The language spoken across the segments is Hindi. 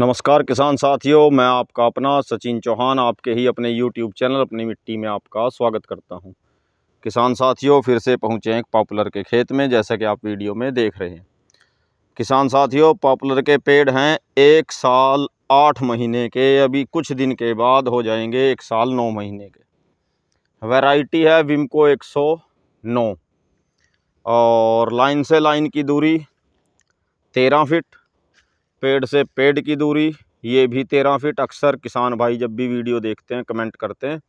नमस्कार किसान साथियों, मैं आपका अपना सचिन चौहान आपके ही अपने YouTube चैनल अपनी मिट्टी में आपका स्वागत करता हूं। किसान साथियों, फिर से पहुंचे हैं पॉपुलर के खेत में, जैसा कि आप वीडियो में देख रहे हैं। किसान साथियों, पॉपुलर के पेड़ हैं 1 साल 8 महीने के, अभी कुछ दिन के बाद हो जाएंगे 1 साल 9 महीने के। वैरायटी है विमको 109 और लाइन से लाइन की दूरी 13 फीट, पेड़ से पेड़ की दूरी ये भी 13 फीट। अक्सर किसान भाई जब भी वीडियो देखते हैं कमेंट करते हैं,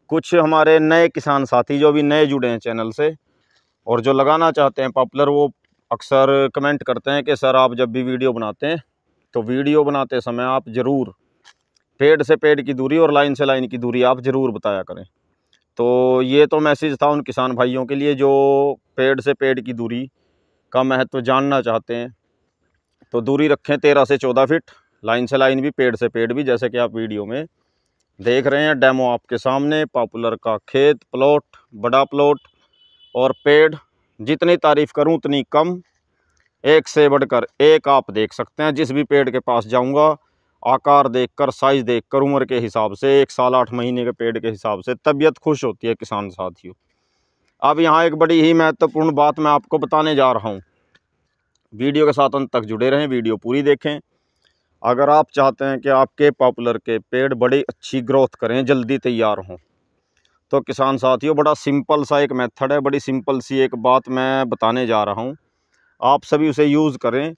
कुछ हमारे नए किसान साथी जो भी नए जुड़े हैं चैनल से और जो लगाना चाहते हैं पॉपुलर, वो अक्सर कमेंट करते हैं कि सर आप जब भी वीडियो बनाते हैं तो वीडियो बनाते समय आप ज़रूर पेड़ से पेड़ की दूरी और लाइन से लाइन की दूरी आप ज़रूर बताया करें। तो ये तो मैसेज था उन किसान भाइयों के लिए जो पेड़ से पेड़ की दूरी का महत्व जानना चाहते हैं। तो दूरी रखें 13 से 14 फीट, लाइन से लाइन भी पेड़ से पेड़ भी, जैसे कि आप वीडियो में देख रहे हैं। डेमो आपके सामने, पॉपुलर का खेत, प्लॉट, बड़ा प्लॉट और पेड़, जितनी तारीफ़ करूं उतनी कम। एक से बढ़कर एक आप देख सकते हैं। जिस भी पेड़ के पास जाऊंगा, आकार देखकर, साइज़ देखकर, उम्र के हिसाब से, 1 साल 8 महीने के पेड़ के हिसाब से तबीयत खुश होती है किसान साथियों। अब यहाँ एक बड़ी ही महत्वपूर्ण बात मैं आपको बताने जा रहा हूँ। वीडियो के साथ अंत तक जुड़े रहें, वीडियो पूरी देखें। अगर आप चाहते हैं कि आपके पॉपुलर के पेड़ बड़ी अच्छी ग्रोथ करें, जल्दी तैयार हों, तो किसान साथियों बड़ा सिंपल सा एक मेथड है, बड़ी सिंपल सी एक बात मैं बताने जा रहा हूं। आप सभी उसे यूज़ करें,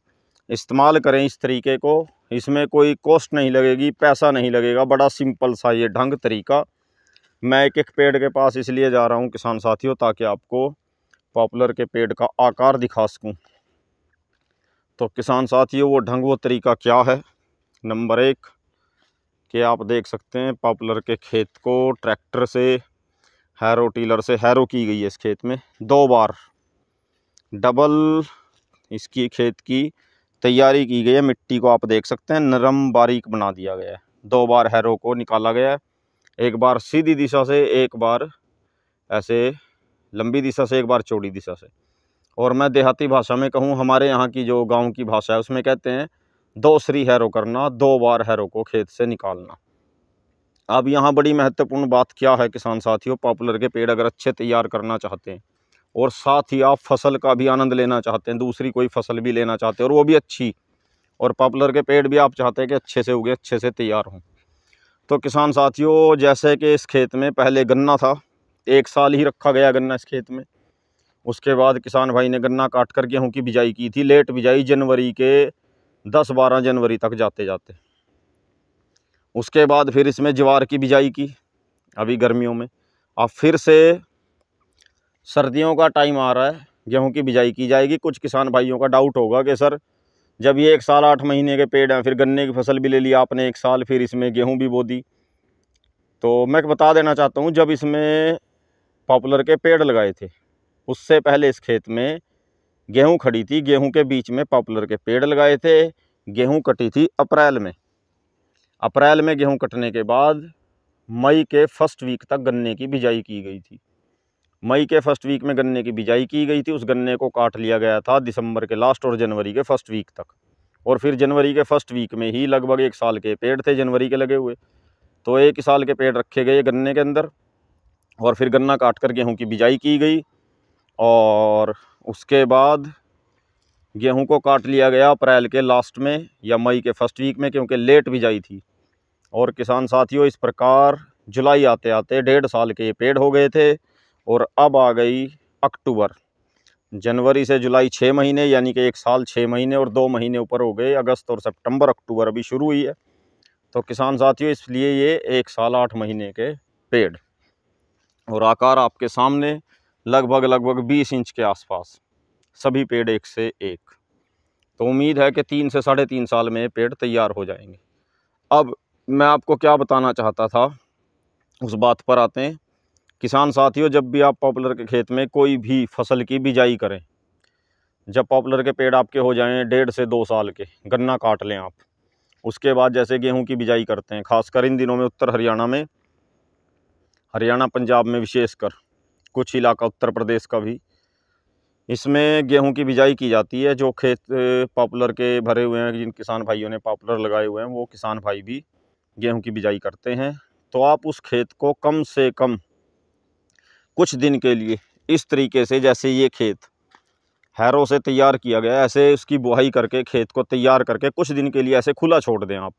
इस्तेमाल करें इस तरीके को। इसमें कोई कॉस्ट नहीं लगेगी, पैसा नहीं लगेगा। बड़ा सिंपल सा ये ढंग तरीका। मैं एक एक पेड़ के पास इसलिए जा रहा हूँ किसान साथियों, ताकि आपको पॉपुलर के पेड़ का आकार दिखा सकूँ। तो किसान साथियों, वो ढंग, वो तरीका क्या है? नंबर 1 कि आप देख सकते हैं पॉपुलर के खेत को ट्रैक्टर से, हैरो टीलर से हैरो की गई है। इस खेत में 2 बार डबल इसकी खेत की तैयारी की गई है। मिट्टी को आप देख सकते हैं नरम बारीक बना दिया गया है। 2 बार हैरो को निकाला गया है, एक बार सीधी दिशा से, एक बार ऐसे लंबी दिशा से, एक बार चौड़ी दिशा से। और मैं देहाती भाषा में कहूँ, हमारे यहाँ की जो गाँव की भाषा है उसमें कहते हैं 2 सरी हैरो करना, 2 बार हैरो को खेत से निकालना। अब यहाँ बड़ी महत्वपूर्ण बात क्या है किसान साथियों, पॉपुलर के पेड़ अगर अच्छे तैयार करना चाहते हैं और साथ ही आप फसल का भी आनंद लेना चाहते हैं, दूसरी कोई फसल भी लेना चाहते हैं और वो भी अच्छी, और पॉपुलर के पेड़ भी आप चाहते हैं कि अच्छे से उगे, अच्छे से तैयार हों, तो किसान साथियों जैसे कि इस खेत में पहले गन्ना था, 1 साल ही रखा गया गन्ना इस खेत में। उसके बाद किसान भाई ने गन्ना काट कर गेहूँ की बिजाई की थी, लेट बिजाई, जनवरी के 10-12 जनवरी तक जाते जाते। उसके बाद फिर इसमें ज्वार की बिजाई की अभी गर्मियों में। अब फिर से सर्दियों का टाइम आ रहा है, गेहूं की बिजाई की जाएगी। कुछ किसान भाइयों का डाउट होगा कि सर जब ये 1 साल 8 महीने के पेड़ हैं, फिर गन्ने की फसल भी ले ली आपने 1 साल, फिर इसमें गेहूं भी बो दी। तो मैं बता देना चाहता हूं, जब इसमें पॉपुलर के पेड़ लगाए थे उससे पहले इस खेत में गेहूं खड़ी थी, गेहूं के बीच में पॉपुलर के पेड़ लगाए थे। गेहूं कटी थी अप्रैल में। अप्रैल में गेहूं कटने के बाद मई के फर्स्ट वीक तक गन्ने की बिजाई की गई थी। मई के फर्स्ट वीक में गन्ने की बिजाई की गई थी। उस गन्ने को काट लिया गया था दिसंबर के लास्ट और जनवरी के फर्स्ट वीक तक। और फिर जनवरी के फर्स्ट वीक में ही लगभग 1 साल के पेड़ थे जनवरी के लगे हुए, तो 1 साल के पेड़ रखे गए गन्ने के अंदर। और फिर गन्ना काट कर गेहूँ की बिजाई की गई और उसके बाद गेहूँ को काट लिया गया अप्रैल के लास्ट में या मई के फर्स्ट वीक में, क्योंकि लेट बिजाई थी। और किसान साथियों इस प्रकार जुलाई आते आते 1.5 साल के पेड़ हो गए थे। और अब आ गई अक्टूबर। जनवरी से जुलाई 6 महीने, यानी कि 1 साल 6 महीने और 2 महीने ऊपर हो गए। अगस्त और सितंबर, अक्टूबर अभी शुरू हुई है। तो किसान साथियों इसलिए ये 1 साल 8 महीने के पेड़, और आकार आपके सामने लगभग 20 इंच के आसपास, सभी पेड़ एक से एक। तो उम्मीद है कि 3 से 3.5 साल में पेड़ तैयार हो जाएंगे। अब मैं आपको क्या बताना चाहता था, उस बात पर आते हैं। किसान साथियों जब भी आप पॉपुलर के खेत में कोई भी फसल की बिजाई करें, जब पॉपुलर के पेड़ आपके हो जाएं 1.5 से 2 साल के, गन्ना काट लें आप, उसके बाद जैसे गेहूं की बिजाई करते हैं, खासकर इन दिनों में उत्तर हरियाणा में, हरियाणा पंजाब में विशेषकर, कुछ इलाका उत्तर प्रदेश का भी, इसमें गेहूं की बिजाई की जाती है। जो खेत पॉपुलर के भरे हुए हैं, जिन किसान भाइयों ने पॉपुलर लगाए हुए हैं, वो किसान भाई भी गेहूं की बिजाई करते हैं। तो आप उस खेत को कम से कम कुछ दिन के लिए इस तरीके से, जैसे ये खेत हैरों से तैयार किया गया, ऐसे उसकी बुआई करके खेत को तैयार करके कुछ दिन के लिए ऐसे खुला छोड़ दें आप।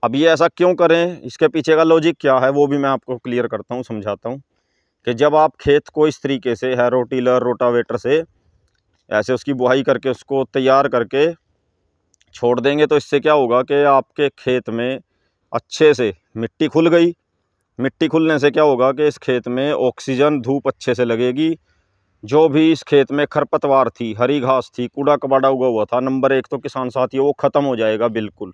अब ये ऐसा क्यों करें, इसके पीछे का लॉजिक क्या है, वो भी मैं आपको क्लियर करता हूँ, समझाता हूँ। कि जब आप खेत को इस तरीके से हैरो टीलर रोटावेटर से ऐसे उसकी बुआई करके उसको तैयार करके छोड़ देंगे, तो इससे क्या होगा कि आपके खेत में अच्छे से मिट्टी खुल गई। मिट्टी खुलने से क्या होगा कि इस खेत में ऑक्सीजन, धूप अच्छे से लगेगी। जो भी इस खेत में खरपतवार थी, हरी घास थी, कूड़ा कबाड़ा उगा हुआ था, नंबर 1 तो किसान साथियों वो ख़त्म हो जाएगा बिल्कुल।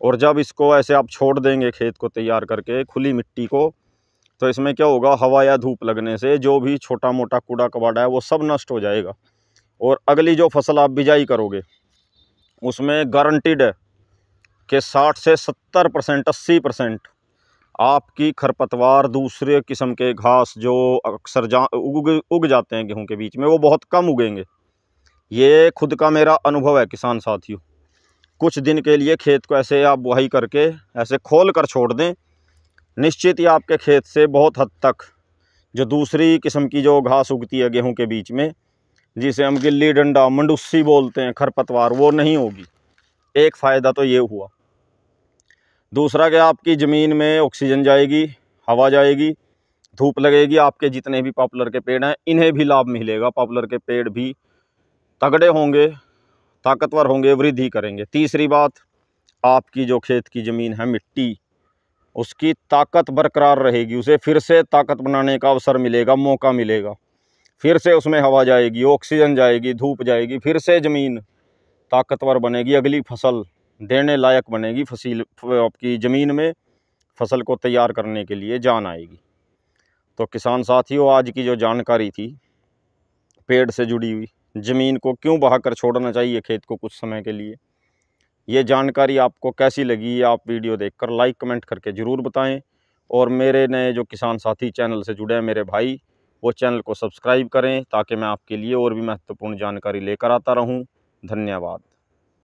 और जब इसको ऐसे आप छोड़ देंगे खेत को तैयार करके खुली मिट्टी को, तो इसमें क्या होगा, हवा या धूप लगने से जो भी छोटा मोटा कूड़ा कबाड़ा है वो सब नष्ट हो जाएगा। और अगली जो फसल आप बिजाई करोगे उसमें गारंटीड है कि 60 से 70%, 80% आपकी खरपतवार, दूसरे किस्म के घास जो अक्सर उग जाते हैं गेहूं के बीच में, वो बहुत कम उगेंगे। ये खुद का मेरा अनुभव है किसान साथियों। कुछ दिन के लिए खेत को ऐसे आप बुआई करके ऐसे खोल कर छोड़ दें, निश्चित ही आपके खेत से बहुत हद तक जो दूसरी किस्म की जो घास उगती है गेहूं के बीच में, जिसे हम गिल्ली डंडा, मंडुस्सी बोलते हैं, खरपतवार, वो नहीं होगी। एक फ़ायदा तो ये हुआ। दूसरा कि आपकी ज़मीन में ऑक्सीजन जाएगी, हवा जाएगी, धूप लगेगी। आपके जितने भी पॉपुलर के पेड़ हैं इन्हें भी लाभ मिलेगा। पॉपुलर के पेड़ भी तगड़े होंगे, ताकतवर होंगे, वृद्धि करेंगे। तीसरी बात, आपकी जो खेत की ज़मीन है, मिट्टी, उसकी ताकत बरकरार रहेगी। उसे फिर से ताकत बनाने का अवसर मिलेगा, मौका मिलेगा। फिर से उसमें हवा जाएगी, ऑक्सीजन जाएगी, धूप जाएगी, फिर से ज़मीन ताकतवर बनेगी, अगली फसल देने लायक बनेगी। फसल आपकी ज़मीन में फसल को तैयार करने के लिए जान आएगी। तो किसान साथियों, आज की जो जानकारी थी पेड़ से जुड़ी हुई, ज़मीन को क्यों बहाकर छोड़ना चाहिए खेत को कुछ समय के लिए, ये जानकारी आपको कैसी लगी, आप वीडियो देखकर लाइक कमेंट करके ज़रूर बताएं। और मेरे नए जो किसान साथी चैनल से जुड़े हैं मेरे भाई, वो चैनल को सब्सक्राइब करें ताकि मैं आपके लिए और भी महत्वपूर्ण जानकारी लेकर आता रहूं। धन्यवाद।